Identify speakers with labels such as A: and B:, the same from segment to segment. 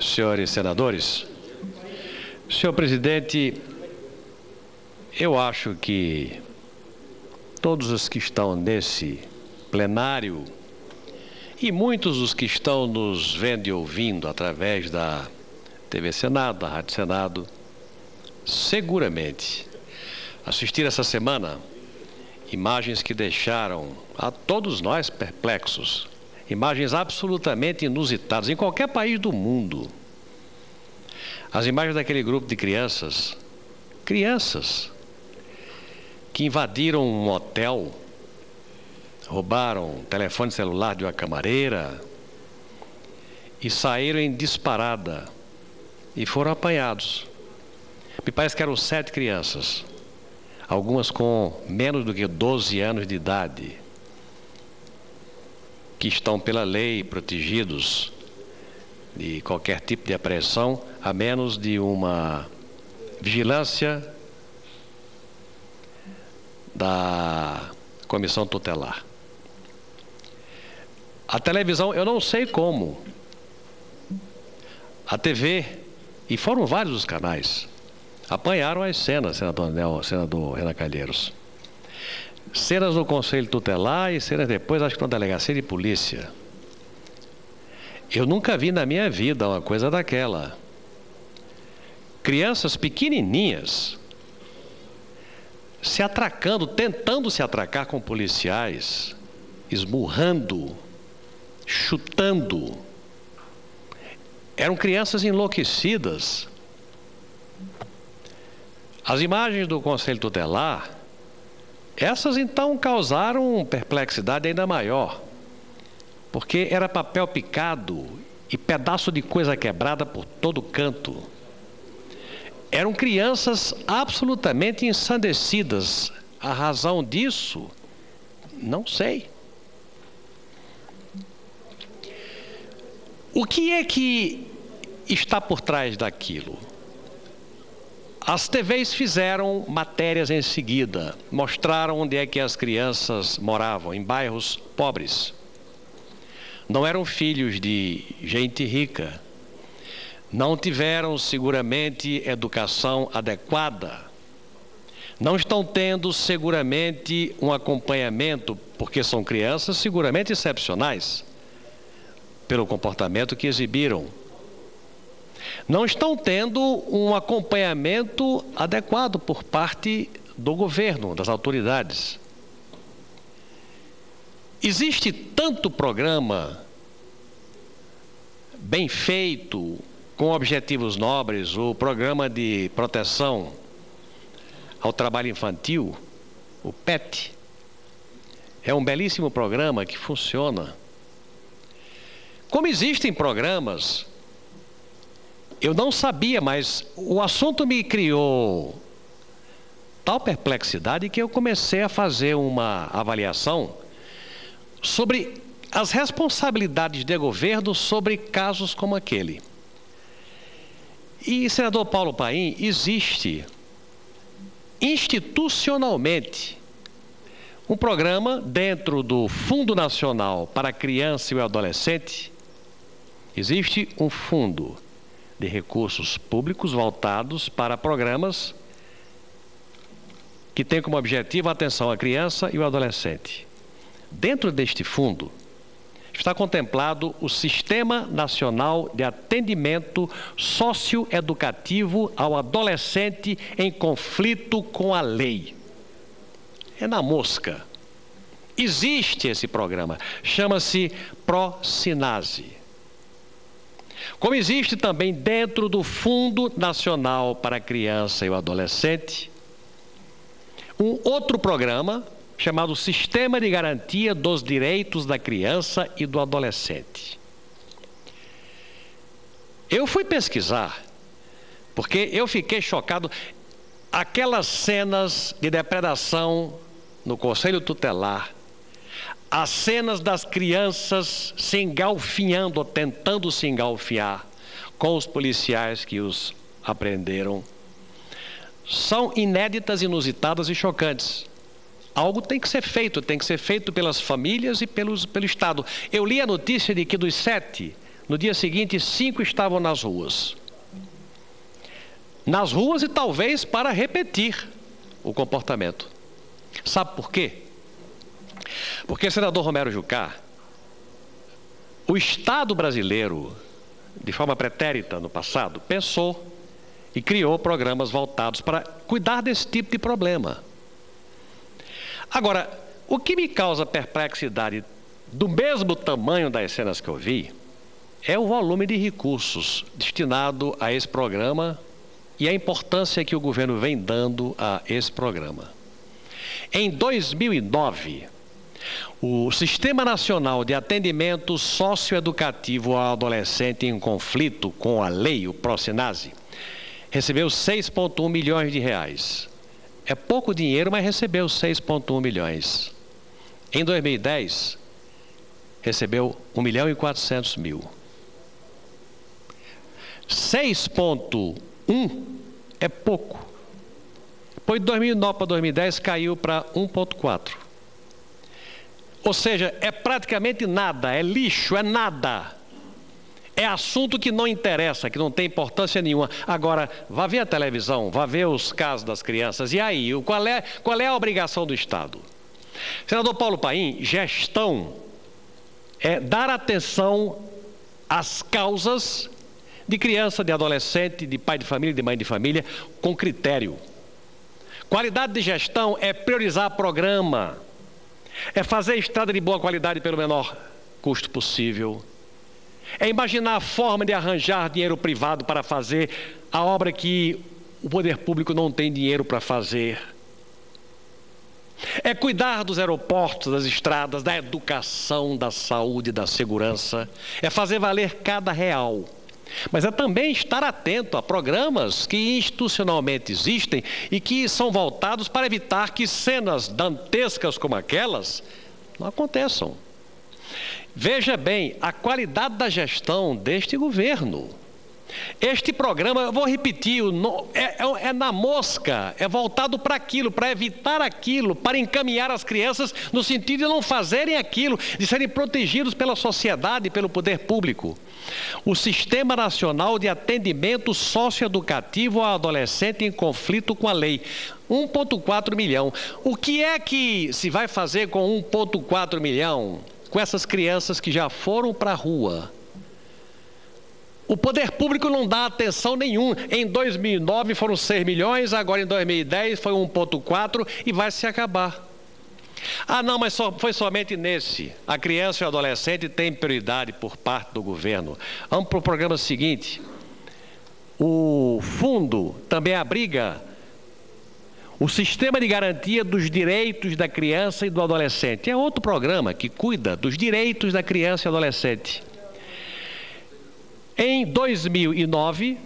A: senhores senadores, senhor presidente, eu acho que todos os que estão nesse plenário e muitos dos que estão nos vendo e ouvindo através da TV Senado, da Rádio Senado, seguramente assistiram essa semana imagens que deixaram a todos nós perplexos, imagens absolutamente inusitadas em qualquer país do mundo. As imagens daquele grupo de crianças que invadiram um hotel, roubaram um telefone celular de uma camareira e saíram em disparada e foram apanhados. Me parece que eram 7 crianças, algumas com menos do que 12 anos de idade, que estão pela lei protegidos de qualquer tipo de apreensão, a menos de uma vigilância da comissão tutelar. A televisão, eu não sei como, a TV, e foram vários os canais, apanharam as cenas, senador Renan Calheiros. Cenas no Conselho Tutelar e cenas depois, acho que na delegacia de polícia. Eu nunca vi na minha vida uma coisa daquela. Crianças pequenininhas se atracando, tentando se atracar com policiais, esmurrando, chutando. Eram crianças enlouquecidas. As imagens do Conselho Tutelar, essas então causaram perplexidade ainda maior, porque era papel picado e pedaço de coisa quebrada por todo canto. Eram crianças absolutamente ensandecidas. A razão disso, não sei. O que é que está por trás daquilo? As TVs fizeram matérias em seguida, mostraram onde é que as crianças moravam, em bairros pobres. Não eram filhos de gente rica, não tiveram seguramente educação adequada, não estão tendo seguramente um acompanhamento, porque são crianças seguramente excepcionais, pelo comportamento que exibiram. Não estão tendo um acompanhamento adequado por parte do governo, das autoridades. Existe tanto programa bem feito, com objetivos nobres, o programa de proteção ao trabalho infantil, o PET, é um belíssimo programa que funciona. Como existem programas, eu não sabia, mas o assunto me criou tal perplexidade que eu comecei a fazer uma avaliação sobre as responsabilidades de governo sobre casos como aquele. E, senador Paulo Paim, existe institucionalmente um programa dentro do Fundo Nacional para a Criança e o Adolescente. Existe um fundo de recursos públicos voltados para programas que têm como objetivo a atenção à criança e ao adolescente. Dentro deste fundo está contemplado o Sistema Nacional de Atendimento Socioeducativo ao Adolescente em Conflito com a Lei. É na mosca. Existe esse programa, chama-se Procinase. Como existe também dentro do Fundo Nacional para a Criança e o Adolescente, um outro programa chamado Sistema de Garantia dos Direitos da Criança e do Adolescente. Eu fui pesquisar, porque eu fiquei chocado. Aquelas cenas de depredação no Conselho Tutelar, as cenas das crianças se engalfinhando, ou tentando se engalfiar com os policiais que os apreenderam, são inéditas, inusitadas e chocantes. Algo tem que ser feito pelas famílias e pelo Estado. Eu li a notícia de que dos no dia seguinte 5 estavam nas ruas. Nas ruas e talvez para repetir o comportamento. Sabe por quê? Porque, senador Romero Jucá, o Estado brasileiro, de forma pretérita no passado, pensou e criou programas voltados para cuidar desse tipo de problema. Agora, o que me causa perplexidade do mesmo tamanho das cenas que eu vi é o volume de recursos destinado a esse programa e a importância que o governo vem dando a esse programa. Em 2009, o Sistema Nacional de Atendimento Socioeducativo ao Adolescente em Conflito com a Lei, o Procinase, recebeu 6,1 milhões de reais. É pouco dinheiro, mas recebeu 6,1 milhões. Em 2010, recebeu 1.400.000. 6,1 é pouco. Depois de 2009 para 2010 caiu para 1,4. Ou seja, é praticamente nada, é lixo, é nada. É assunto que não interessa, que não tem importância nenhuma. Agora, vá ver a televisão, vá ver os casos das crianças. E aí, qual é a obrigação do Estado? Senador Paulo Paim, gestão é dar atenção às causas de criança, de adolescente, de pai de família, de mãe de família, com critério. Qualidade de gestão é priorizar programa, é fazer estrada de boa qualidade pelo menor custo possível, é imaginar a forma de arranjar dinheiro privado para fazer a obra que o poder público não tem dinheiro para fazer. É cuidar dos aeroportos, das estradas, da educação, da saúde, da segurança. É fazer valer cada real. Mas é também estar atento a programas que institucionalmente existem e que são voltados para evitar que cenas dantescas como aquelas não aconteçam. Veja bem a qualidade da gestão deste governo. Este programa, eu vou repetir, é na mosca, é voltado para aquilo, para evitar aquilo, para encaminhar as crianças no sentido de não fazerem aquilo, de serem protegidos pela sociedade e pelo poder público. O Sistema Nacional de Atendimento Socioeducativo ao Adolescente em Conflito com a Lei, 1,4 milhão. O que é que se vai fazer com 1,4 milhão com essas crianças que já foram para a rua? O poder público não dá atenção nenhuma. Em 2009 foram 6 milhões, agora em 2010 foi 1,4 e vai se acabar. Ah, não, mas foi somente nesse. A criança e o adolescente têm prioridade por parte do governo. Vamos para o programa seguinte. O fundo também abriga o Sistema de Garantia dos Direitos da Criança e do Adolescente. É outro programa que cuida dos direitos da criança e adolescente. Em 2009,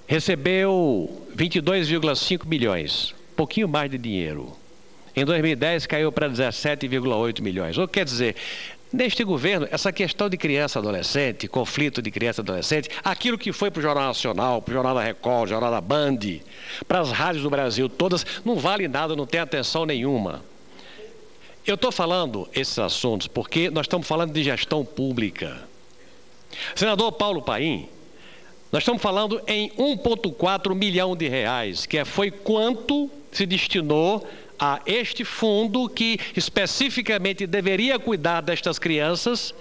A: recebeu 22,5 milhões, pouquinho mais de dinheiro. Em 2010, caiu para 17,8 milhões. Ou quer dizer, neste governo, essa questão de criança e adolescente, conflito de criança e adolescente, aquilo que foi para o Jornal Nacional, para o Jornal da Record, Jornal da Band, para as rádios do Brasil todas, não vale nada, não tem atenção nenhuma. Eu estou falando esses assuntos porque nós estamos falando de gestão pública. Senador Paulo Paim, nós estamos falando em 1,4 milhão de reais, que foi quanto se destinou a este fundo que especificamente deveria cuidar destas crianças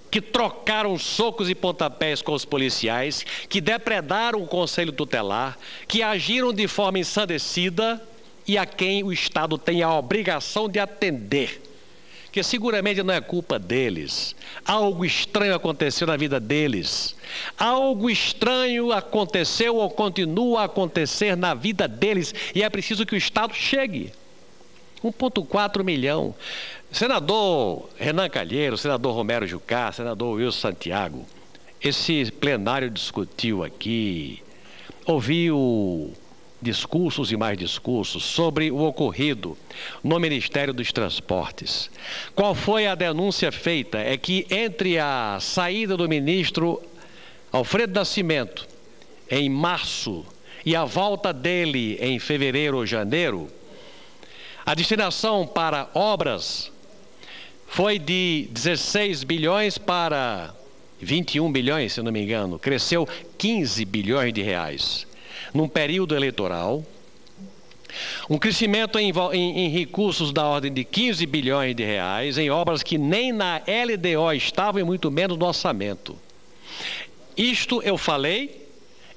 A: que trocaram socos e pontapés com os policiais, que depredaram o conselho tutelar, que agiram de forma ensandecida e a quem o Estado tem a obrigação de atender. Que seguramente não é culpa deles. Algo estranho aconteceu na vida deles. Algo estranho aconteceu ou continua a acontecer na vida deles. E é preciso que o Estado chegue. 1,4 milhão. Senador Renan Calheiro, senador Romero Jucá, senador Wilson Santiago, esse plenário discutiu aqui, ouviu discursos e mais discursos sobre o ocorrido no Ministério dos Transportes. Qual foi a denúncia feita? É que entre a saída do ministro Alfredo Nascimento em março e a volta dele em fevereiro ou janeiro, a destinação para obras foi de 16 bilhões para 21 bilhões, se não me engano, cresceu 15 bilhões de reais num período eleitoral. Um crescimento em recursos da ordem de 15 bilhões de reais, em obras que nem na LDO estavam e muito menos no orçamento. Isto eu falei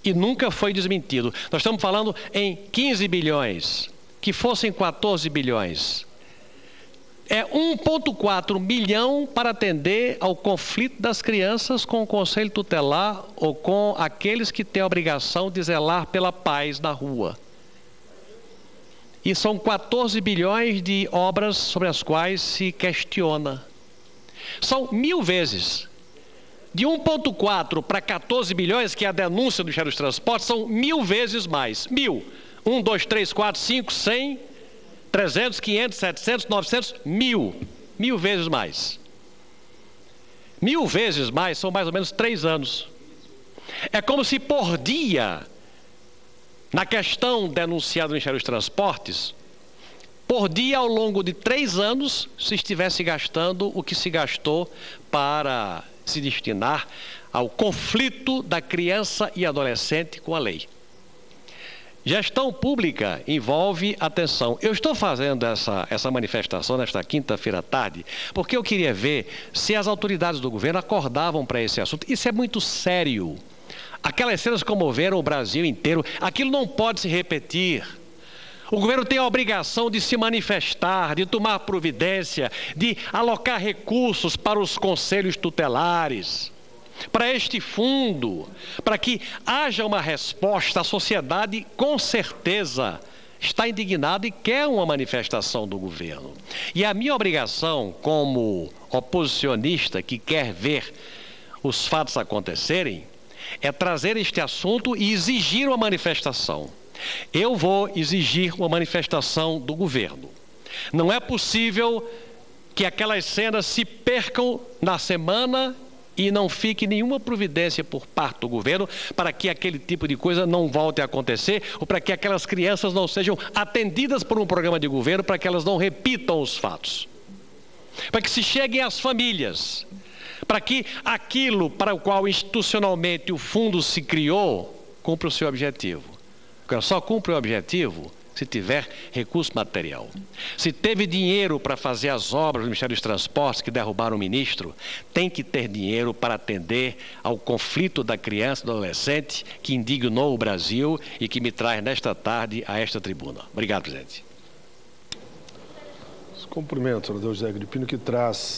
A: e nunca foi desmentido. Nós estamos falando em 15 bilhões, que fossem 14 bilhões. É 1,4 milhão para atender ao conflito das crianças com o Conselho Tutelar ou com aqueles que têm a obrigação de zelar pela paz na rua. E são 14 bilhões de obras sobre as quais se questiona. São 1000 vezes. De 1,4 para 14 bilhões, que é a denúncia do Ministério dos Transportes, são 1000 vezes mais. 1000. 1, 2, 3, 4, 5, 100, 300, 500, 700, 900, 1000. 1000 vezes mais. 1000 vezes mais são mais ou menos 3 anos. É como se por dia, na questão denunciada no Ministério dos Transportes, por dia ao longo de 3 anos, se estivesse gastando o que se gastou para se destinar ao conflito da criança e adolescente com a lei. Gestão pública envolve atenção. Eu estou fazendo essa manifestação nesta quinta-feira à tarde porque eu queria ver se as autoridades do governo acordavam para esse assunto. Isso é muito sério. Aquelas cenas comoveram o Brasil inteiro. Aquilo não pode se repetir. O governo tem a obrigação de se manifestar, de tomar providência, de alocar recursos para os conselhos tutelares, para este fundo, para que haja uma resposta. A sociedade, com certeza, está indignada e quer uma manifestação do governo. E a minha obrigação, como oposicionista que quer ver os fatos acontecerem, é trazer este assunto e exigir uma manifestação. Eu vou exigir uma manifestação do governo. Não é possível que aquelas cenas se percam na semana e não fique nenhuma providência por parte do governo para que aquele tipo de coisa não volte a acontecer ou para que aquelas crianças não sejam atendidas por um programa de governo, para que elas não repitam os fatos. Para que se cheguem às famílias, para que aquilo para o qual institucionalmente o fundo se criou cumpra o seu objetivo. Agora, só cumpre o objetivo se tiver recurso material. Se teve dinheiro para fazer as obras do Ministério dos Transportes que derrubaram o ministro, tem que ter dinheiro para atender ao conflito da criança e do adolescente que indignou o Brasil e que me traz nesta tarde a esta tribuna. Obrigado, presidente.
B: Cumprimento, senador José Agripino, que traz